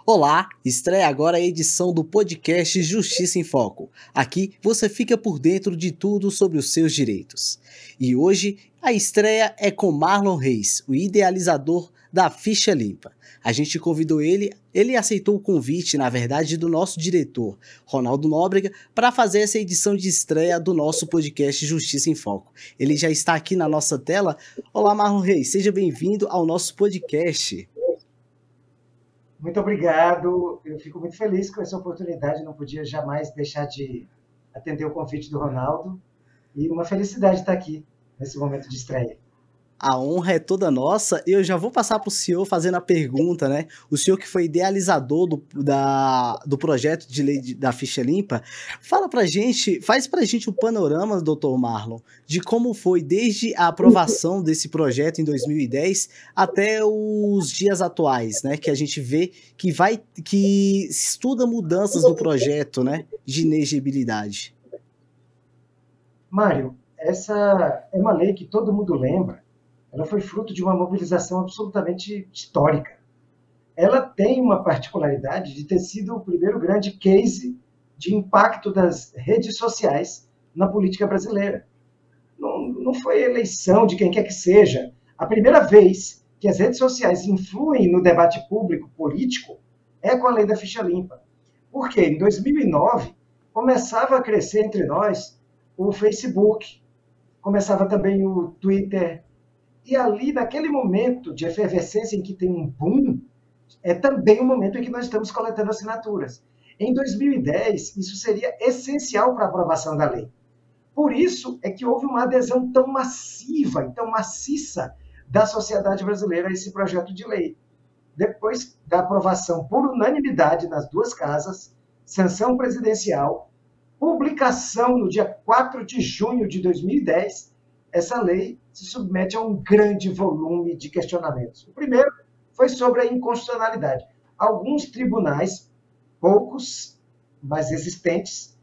Olá, estreia agora a edição do podcast Justiça em Foco. Aqui você fica por dentro de tudo sobre os seus direitos. E hoje a estreia é com Marlon Reis, o idealizador da Ficha Limpa. A gente convidou ele aceitou o convite, na verdade, do nosso diretor, Ronaldo Nóbrega, para fazer essa edição de estreia do nosso podcast Justiça em Foco. Ele já está aqui na nossa tela. Olá, Marlon Reis, seja bem-vindo ao nosso podcast. Muito obrigado. Eu fico muito feliz com essa oportunidade. Não podia jamais deixar de atender o convite do Ronaldo. E uma felicidade estar aqui nesse momento de estreia. A honra é toda nossa. E eu já vou passar para o senhor fazendo a pergunta, né? O senhor que foi idealizador do projeto de lei da Ficha Limpa, faz pra gente um panorama, doutor Marlon, de como foi desde a aprovação desse projeto em 2010 até os dias atuais, né? Que a gente vê que estuda mudanças no projeto, né? De inegibilidade. Mário, essa é uma lei que todo mundo lembra. Ela foi fruto de uma mobilização absolutamente histórica. Ela tem uma particularidade de ter sido o primeiro grande case de impacto das redes sociais na política brasileira. Não foi eleição de quem quer que seja. A primeira vez que as redes sociais influem no debate público político é com a lei da ficha limpa. Porque em 2009 começava a crescer entre nós o Facebook, começava também o Twitter, e ali, naquele momento de efervescência em que tem um boom, é também o momento em que nós estamos coletando assinaturas. Em 2010, isso seria essencial para a aprovação da lei. Por isso é que houve uma adesão tão massiva e tão maciça da sociedade brasileira a esse projeto de lei. Depois da aprovação por unanimidade nas duas casas, sanção presidencial, publicação no dia 4 de junho de 2010, essa lei se submete a um grande volume de questionamentos. O primeiro foi sobre a inconstitucionalidade. Alguns tribunais, poucos, mas existentes,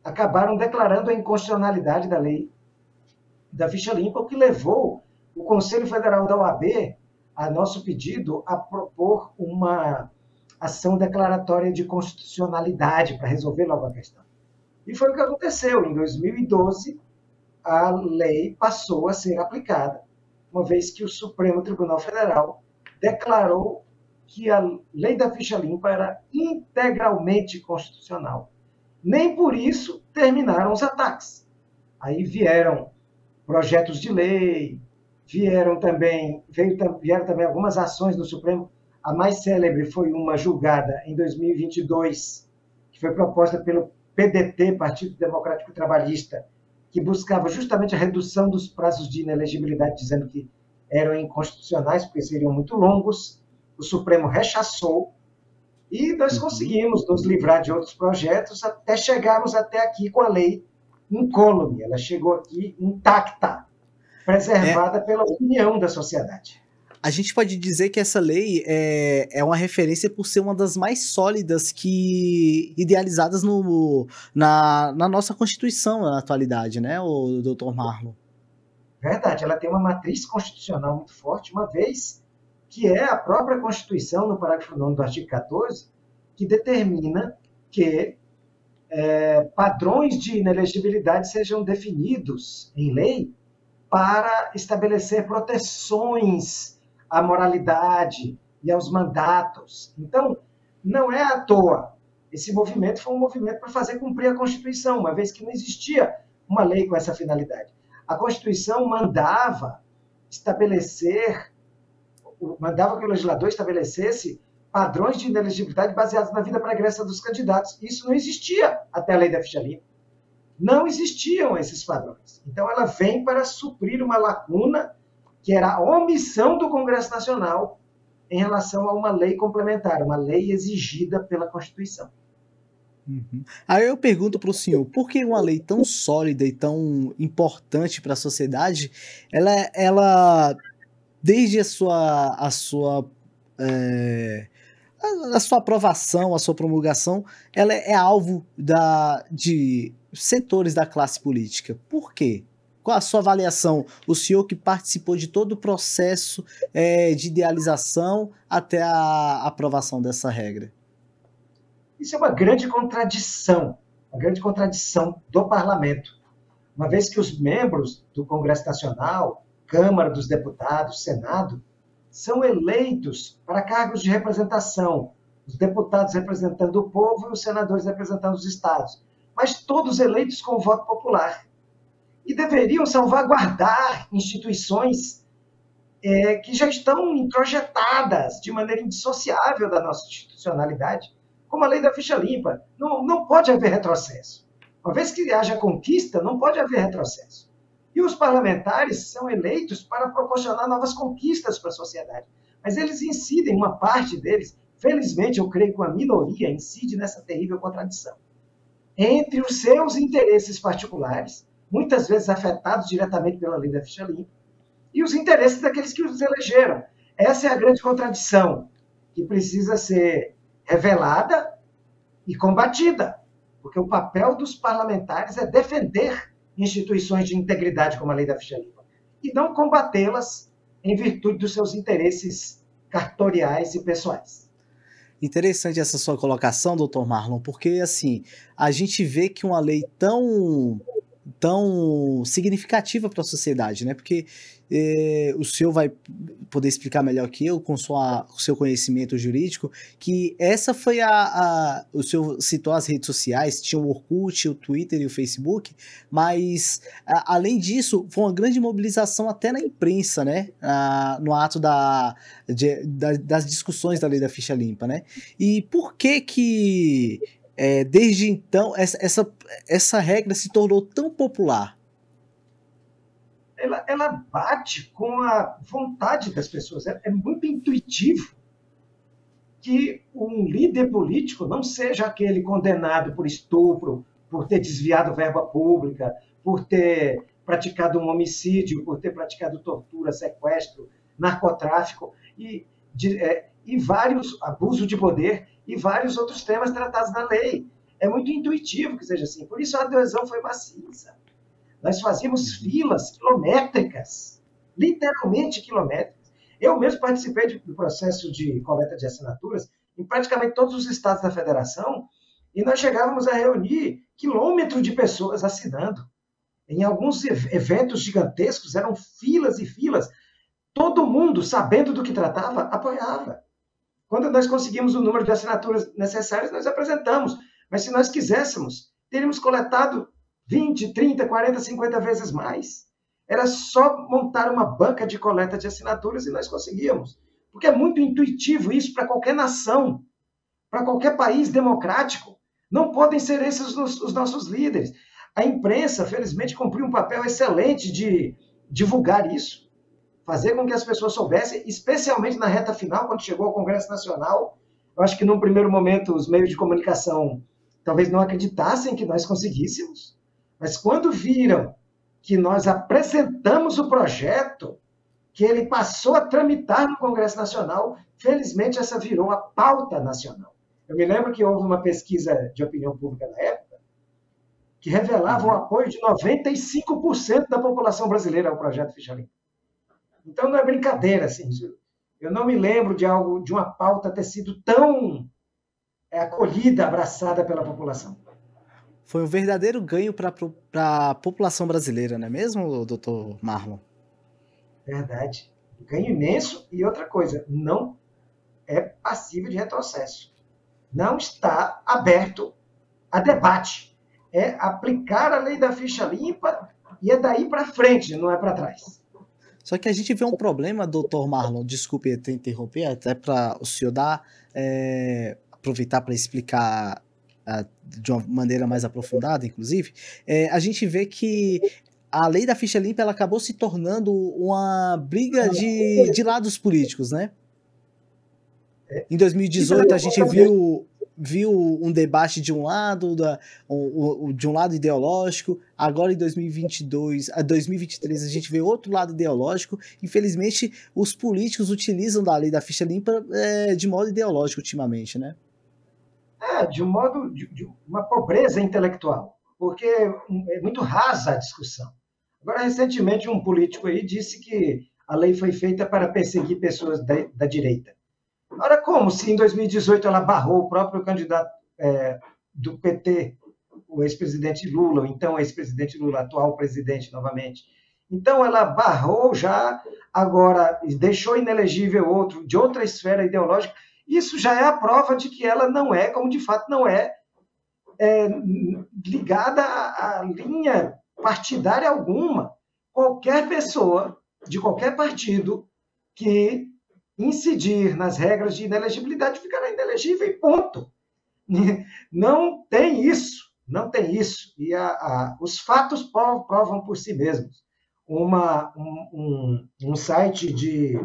acabaram declarando a inconstitucionalidade da lei da ficha limpa, o que levou o Conselho Federal da OAB, a nosso pedido, a propor uma ação declaratória de constitucionalidade para resolver logo a questão. E foi o que aconteceu. Em 2012, a lei passou a ser aplicada, uma vez que o Supremo Tribunal Federal declarou que a lei da ficha limpa era integralmente constitucional. Nem por isso terminaram os ataques. Aí vieram projetos de lei, vieram também algumas ações do Supremo. A mais célebre foi uma julgada em 2022, que foi proposta pelo PDT, Partido Democrático Trabalhista, que buscava justamente a redução dos prazos de inelegibilidade, dizendo que eram inconstitucionais, porque seriam muito longos. O Supremo rechaçou e nós conseguimos nos livrar de outros projetos até chegarmos até aqui com a lei incólume. Ela chegou aqui intacta, preservada pela opinião da sociedade. A gente pode dizer que essa lei é uma referência por ser uma das mais sólidas que idealizadas na nossa Constituição na atualidade, né, o doutor Marlon? Verdade, ela tem uma matriz constitucional muito forte, uma vez que é a própria Constituição, no parágrafo 9 do artigo 14, que determina que padrões de inelegibilidade sejam definidos em lei para estabelecer proteções à moralidade e aos mandatos. Então, não é à toa. Esse movimento foi um movimento para fazer cumprir a Constituição, uma vez que não existia uma lei com essa finalidade. A Constituição mandava que o legislador estabelecesse padrões de inelegibilidade baseados na vida pregressa dos candidatos. Isso não existia até a lei da ficha limpa. Não existiam esses padrões. Então, ela vem para suprir uma lacuna que era a omissão do Congresso Nacional em relação a uma lei complementar, uma lei exigida pela Constituição. Uhum. Aí eu pergunto para o senhor, por que uma lei tão sólida e tão importante para a sociedade, ela desde é, a sua aprovação, a sua promulgação, ela é alvo de setores da classe política. Por quê? Qual a sua avaliação? O senhor que participou de todo o processo de idealização até a aprovação dessa regra. Isso é uma grande contradição do parlamento. Uma vez que os membros do Congresso Nacional, Câmara dos Deputados, Senado, são eleitos para cargos de representação, os deputados representando o povo e os senadores representando os estados, mas todos eleitos com voto popular. E deveriam salvaguardar instituições que já estão introjetadas de maneira indissociável da nossa institucionalidade, como a lei da ficha limpa. Não pode haver retrocesso. Uma vez que haja conquista, não pode haver retrocesso. E os parlamentares são eleitos para proporcionar novas conquistas para a sociedade. Mas eles incidem, uma parte deles, felizmente eu creio que uma minoria incide nessa terrível contradição, entre os seus interesses particulares, muitas vezes afetados diretamente pela lei da ficha limpa, e os interesses daqueles que os elegeram. Essa é a grande contradição que precisa ser revelada e combatida, porque o papel dos parlamentares é defender instituições de integridade como a lei da ficha limpa e não combatê-las em virtude dos seus interesses cartoriais e pessoais. Interessante essa sua colocação, doutor Marlon, porque assim, a gente vê que uma lei tão significativa para a sociedade, né? Porque o senhor vai poder explicar melhor que eu, com o seu conhecimento jurídico, que essa foi o senhor citou as redes sociais, tinha o Orkut, o Twitter e o Facebook, mas além disso, foi uma grande mobilização até na imprensa, né? No ato das discussões da lei da ficha limpa, né? E por que desde então essa regra se tornou tão popular? Ela bate com a vontade das pessoas. É muito intuitivo que um líder político não seja aquele condenado por estupro, por ter desviado verba pública, por ter praticado um homicídio, por ter praticado tortura, sequestro, narcotráfico e vários abusos de poder e vários outros temas tratados na lei. É muito intuitivo que seja assim. Por isso a adesão foi maciça. Nós fazíamos filas quilométricas, literalmente quilométricas. Eu mesmo participei do processo de coleta de assinaturas em praticamente todos os estados da federação e nós chegávamos a reunir quilômetros de pessoas assinando. Em alguns eventos gigantescos, eram filas e filas. Todo mundo, sabendo do que tratava, apoiava. Quando nós conseguimos o número de assinaturas necessárias, nós apresentamos. Mas se nós quiséssemos, teríamos coletado 20, 30, 40, 50 vezes mais. Era só montar uma banca de coleta de assinaturas e nós conseguíamos. Porque é muito intuitivo isso para qualquer nação, para qualquer país democrático. Não podem ser esses os nossos líderes. A imprensa, felizmente, cumpriu um papel excelente de divulgar isso, fazer com que as pessoas soubessem, especialmente na reta final, quando chegou ao Congresso Nacional. Eu acho que, num primeiro momento, os meios de comunicação talvez não acreditassem que nós conseguíssemos, mas quando viram que nós apresentamos o projeto, que ele passou a tramitar no Congresso Nacional, felizmente essa virou a pauta nacional. Eu me lembro que houve uma pesquisa de opinião pública na época que revelava o apoio de 95% da população brasileira ao projeto Ficha Limpa. Então não é brincadeira, assim. Eu não me lembro de uma pauta ter sido tão acolhida, abraçada pela população. Foi um verdadeiro ganho para a população brasileira, não é mesmo, doutor Marlon? Verdade. Ganho imenso. E outra coisa, não é passível de retrocesso. Não está aberto a debate. É aplicar a lei da ficha limpa e é daí para frente, não é para trás. Só que a gente vê um problema, doutor Marlon, desculpe te interromper, até para o senhor aproveitar para explicar de uma maneira mais aprofundada, inclusive, a gente vê que a lei da ficha limpa ela acabou se tornando uma briga de lados políticos, né? Em 2018 a gente viu um debate de um lado, de um lado ideológico. Agora em 2023 a gente vê outro lado ideológico. Infelizmente os políticos utilizam da lei da ficha limpa de modo ideológico ultimamente, né? De um modo de uma pobreza intelectual, porque é muito rasa a discussão. Agora, recentemente, um político aí disse que a lei foi feita para perseguir pessoas da direita. Ora, como se em 2018 ela barrou o próprio candidato do PT, o ex-presidente Lula, ou então ex-presidente Lula, atual presidente novamente. Então, ela barrou já, agora deixou inelegível outro, de outra esfera ideológica. Isso já é a prova de que ela não é, como de fato não é, ligada à linha partidária alguma. Qualquer pessoa, de qualquer partido, que incidir nas regras de inelegibilidade ficará inelegível e ponto. Não tem isso, não tem isso. E os fatos provam por si mesmos. Um site de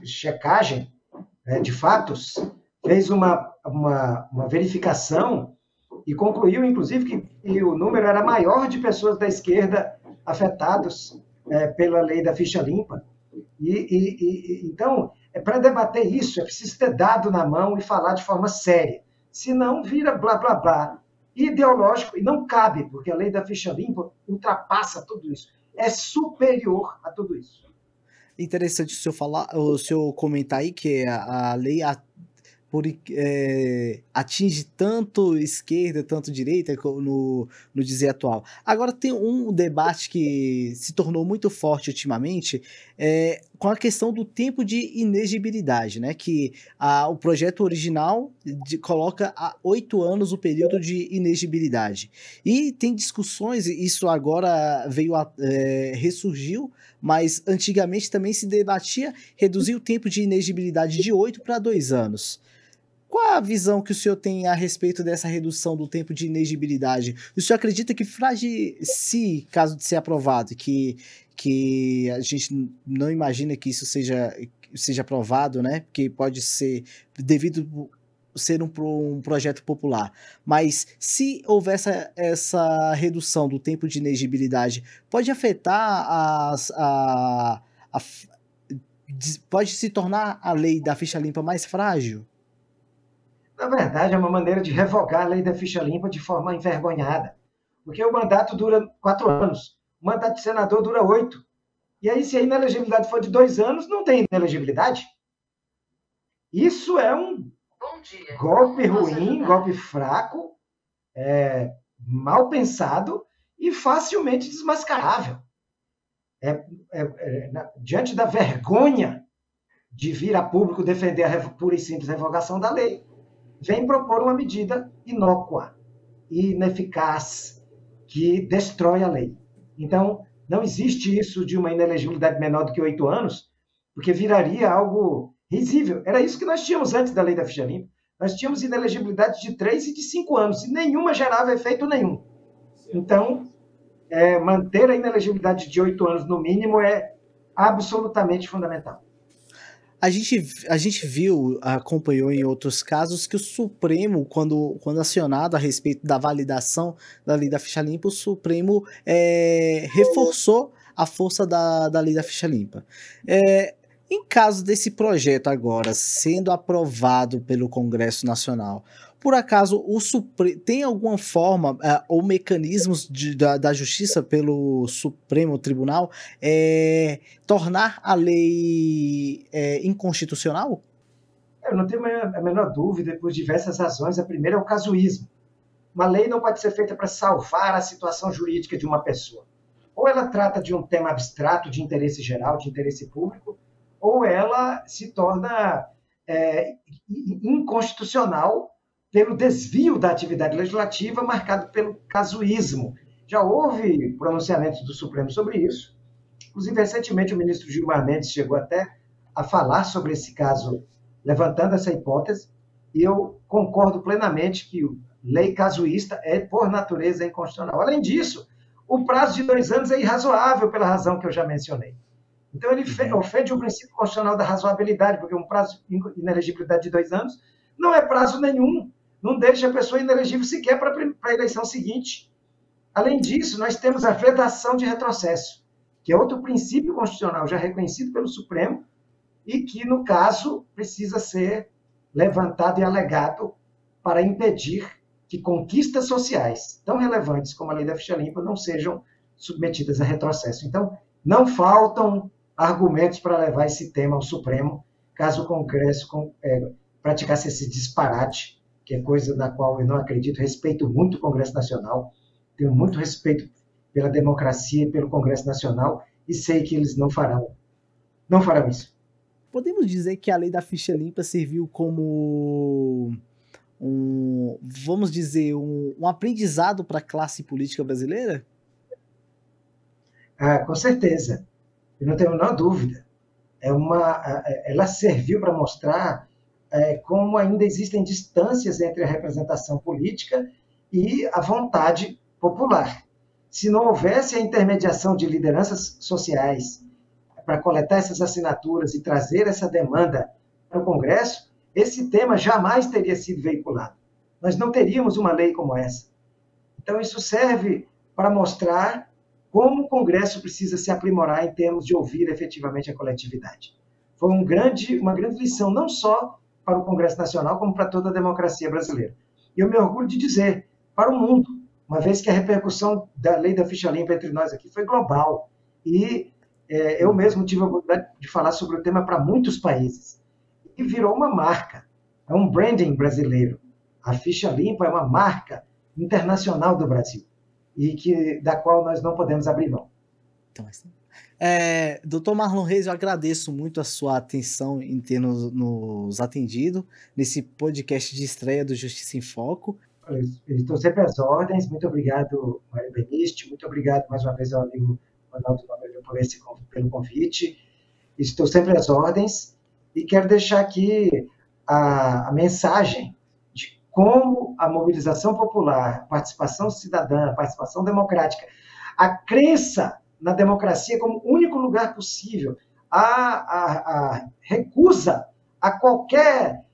checagem de fatos fez uma verificação e concluiu, inclusive, que o número era maior de pessoas da esquerda afetados pela lei da ficha limpa. Então, para debater isso, é preciso ter dado na mão e falar de forma séria. Senão, vira blá, blá, blá, ideológico, e não cabe, porque a lei da ficha limpa ultrapassa tudo isso. É superior a tudo isso. Interessante o senhor comentar aí que a lei atinge tanto esquerda, tanto direita no dizer atual. Agora tem um debate que se tornou muito forte ultimamente, com a questão do tempo de inegibilidade, né? Que o projeto original coloca a 8 anos o período de inegibilidade. E tem discussões, isso agora ressurgiu, mas antigamente também se debatia reduzir o tempo de inegibilidade de 8 para 2 anos. Qual a visão que o senhor tem a respeito dessa redução do tempo de inegibilidade? O senhor acredita que se caso de ser aprovado, que a gente não imagina que isso seja aprovado, né? Porque pode ser devido ser um projeto popular. Mas se houver essa redução do tempo de inegibilidade, pode afetar pode se tornar a lei da ficha limpa mais frágil? Na verdade, é uma maneira de revogar a lei da ficha limpa de forma envergonhada. Porque o mandato dura 4 anos, o mandato de senador dura 8. E aí, se a inelegibilidade for de 2 anos, não tem inelegibilidade. Isso é um golpe ruim, golpe fraco, mal pensado e facilmente desmascarável. Diante da vergonha de vir a público defender a pura e simples revogação da lei, vem propor uma medida inócua e ineficaz que destrói a lei. Então, não existe isso de uma inelegibilidade menor do que 8 anos, porque viraria algo risível. Era isso que nós tínhamos antes da lei da ficha limpa. Nós tínhamos inelegibilidade de 3 e de 5 anos, e nenhuma gerava efeito nenhum. Então, manter a inelegibilidade de 8 anos no mínimo é absolutamente fundamental. A gente acompanhou em outros casos que o Supremo, quando acionado a respeito da validação da lei da ficha limpa, o Supremo reforçou a força da lei da ficha limpa. Em caso desse projeto agora sendo aprovado pelo Congresso Nacional, por acaso o Supremo tem alguma forma ou mecanismos da Justiça pelo Supremo Tribunal tornar a lei inconstitucional? Eu não tenho a menor dúvida, por diversas razões. A primeira é o casuísmo. Uma lei não pode ser feita para salvar a situação jurídica de uma pessoa. Ou ela trata de um tema abstrato de interesse geral, de interesse público, ou ela se torna inconstitucional pelo desvio da atividade legislativa marcado pelo casuísmo. Já houve pronunciamentos do Supremo sobre isso. Inclusive, recentemente, o ministro Gilmar Mendes chegou até a falar sobre esse caso, levantando essa hipótese, e eu concordo plenamente que lei casuísta é, por natureza, inconstitucional. Além disso, o prazo de 2 anos é irrazoável pela razão que eu já mencionei. Então, ele ofende o princípio constitucional da razoabilidade, porque um prazo de inelegibilidade de 2 anos não é prazo nenhum, não deixa a pessoa inelegível sequer para a eleição seguinte. Além disso, nós temos a vedação de retrocesso, que é outro princípio constitucional já reconhecido pelo Supremo e que, no caso, precisa ser levantado e alegado para impedir que conquistas sociais tão relevantes como a lei da ficha limpa não sejam submetidas a retrocesso. Então, não faltam argumentos para levar esse tema ao Supremo, caso o Congresso praticasse esse disparate, que é coisa da qual eu não acredito. Respeito muito o Congresso Nacional, tenho muito respeito pela democracia e pelo Congresso Nacional, e sei que eles não farão isso. Podemos dizer que a lei da ficha limpa serviu como vamos dizer, um aprendizado para a classe política brasileira? Com certeza, eu não tenho a menor dúvida. Ela serviu para mostrar como ainda existem distâncias entre a representação política e a vontade popular. Se não houvesse a intermediação de lideranças sociais para coletar essas assinaturas e trazer essa demanda para o Congresso, esse tema jamais teria sido veiculado. Nós não teríamos uma lei como essa. Então, isso serve para mostrar como o Congresso precisa se aprimorar em termos de ouvir efetivamente a coletividade. Foi uma grande lição, não só para o Congresso Nacional, como para toda a democracia brasileira. E eu me orgulho de dizer, para o mundo, uma vez que a repercussão da lei da ficha limpa entre nós aqui foi global. E eu mesmo tive a oportunidade de falar sobre o tema para muitos países. E virou uma marca, é um branding brasileiro. A ficha limpa é uma marca internacional do Brasil, e da qual nós não podemos abrir mão. Então, Dr. Marlon Reis, eu agradeço muito a sua atenção em ter nos atendido nesse podcast de estreia do Justiça em Foco. Eu estou sempre às ordens. Muito obrigado, Mário Beniste. Muito obrigado mais uma vez ao amigo Ronaldo Nogueira pelo convite. Estou sempre às ordens e quero deixar aqui a mensagem de como a mobilização popular, a participação cidadã, a participação democrática, a crença na democracia como único lugar possível, a recusa a qualquer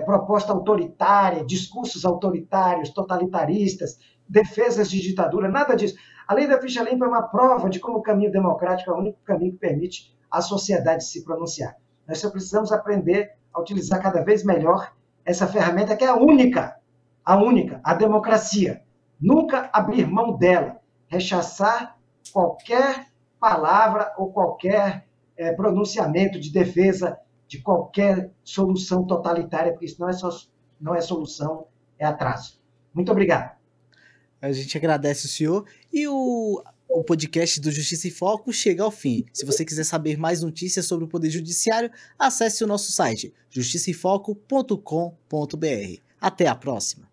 proposta autoritária, discursos autoritários, totalitaristas, defesas de ditadura, nada disso. A lei da ficha limpa é uma prova de como o caminho democrático é o único caminho que permite à sociedade se pronunciar. Nós só precisamos aprender a utilizar cada vez melhor essa ferramenta que é a única, a democracia. Nunca abrir mão dela, rechaçar qualquer palavra ou qualquer pronunciamento de defesa de qualquer solução totalitária, porque isso não é solução, é atraso. Muito obrigado. A gente agradece o senhor e o podcast do Justiça em Foco chega ao fim. Se você quiser saber mais notícias sobre o Poder Judiciário, acesse o nosso site justiçaemfoco.com.br. Até a próxima!